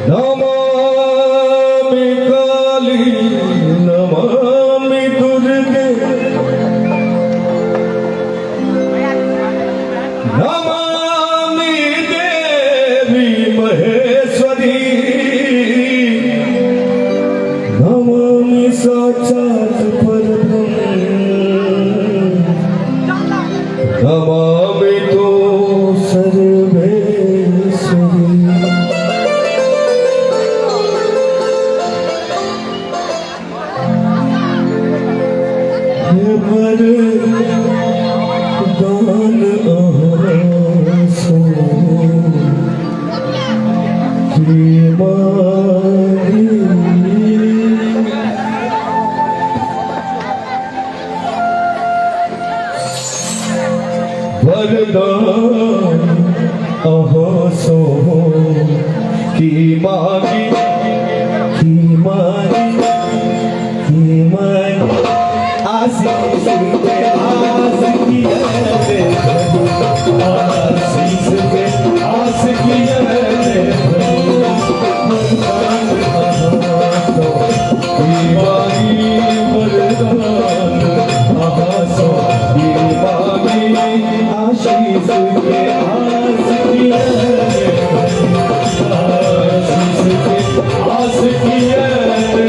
नमामि काली नमामि दुर्गे नमामि देवी महेश्वरी नमामि साक्षात् परब्रह्म नमामि तो सर्वेश्वरी। वरदान अहसो की मागी आशीष पे आस किया रे आशीष पे आस किया रे वरदान अहसो की मागी वरदान अहसो की मागी आशीष पे आस किया रे आशीष पे आस किया रे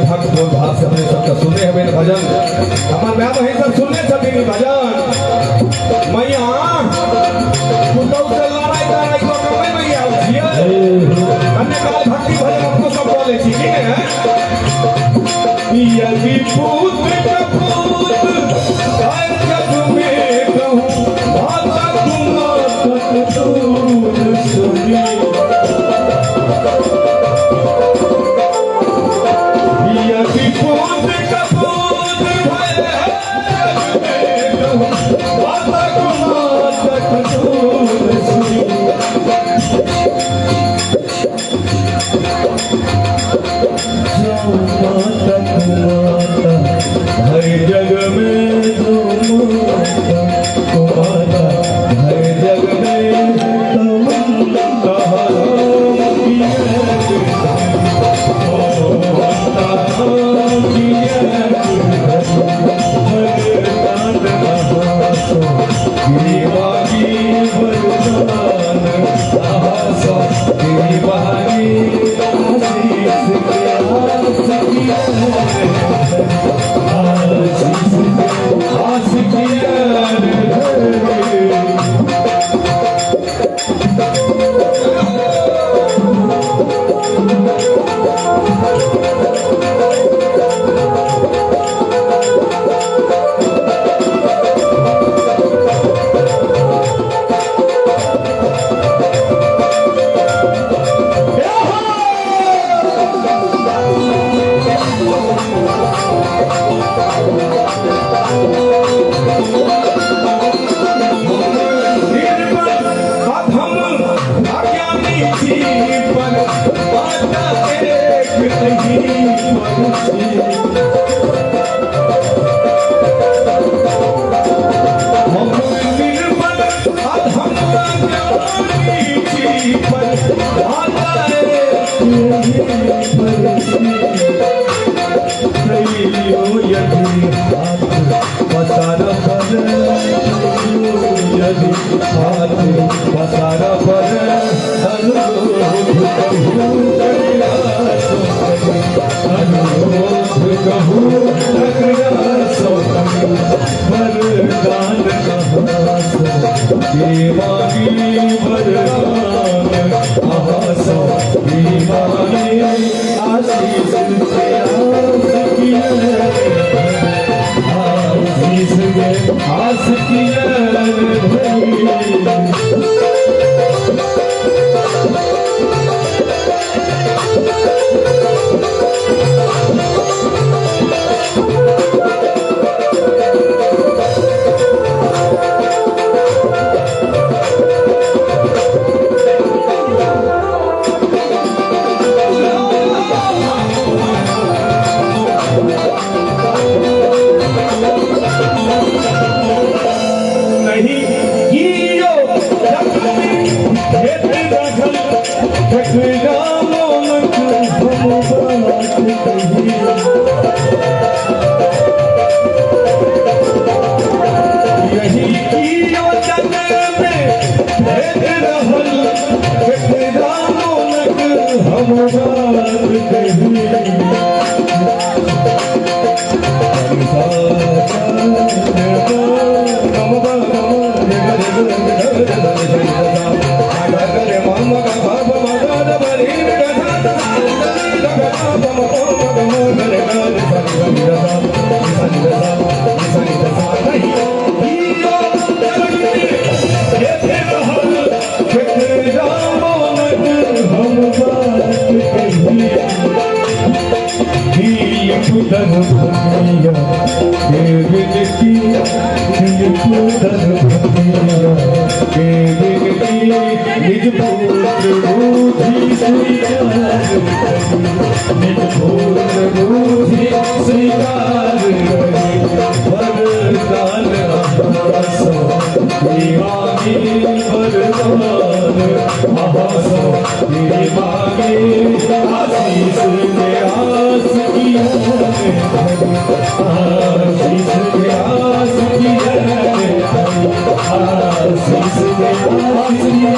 भक्त बोल भाव से अपने सबका सुने हमें भजन हमार मैं वही सब सुनने सभी भजन मैया कुतौ से लड़ाई लड़ाई को कमे मैया छिए अन्य काल भक्ति भजन हमको सब बोले छी ठीक है यदि पुत्र कपूत हर जग में कहूं भाता तुम दूर सुनी हर जग में हर जग में आस किया Thank you.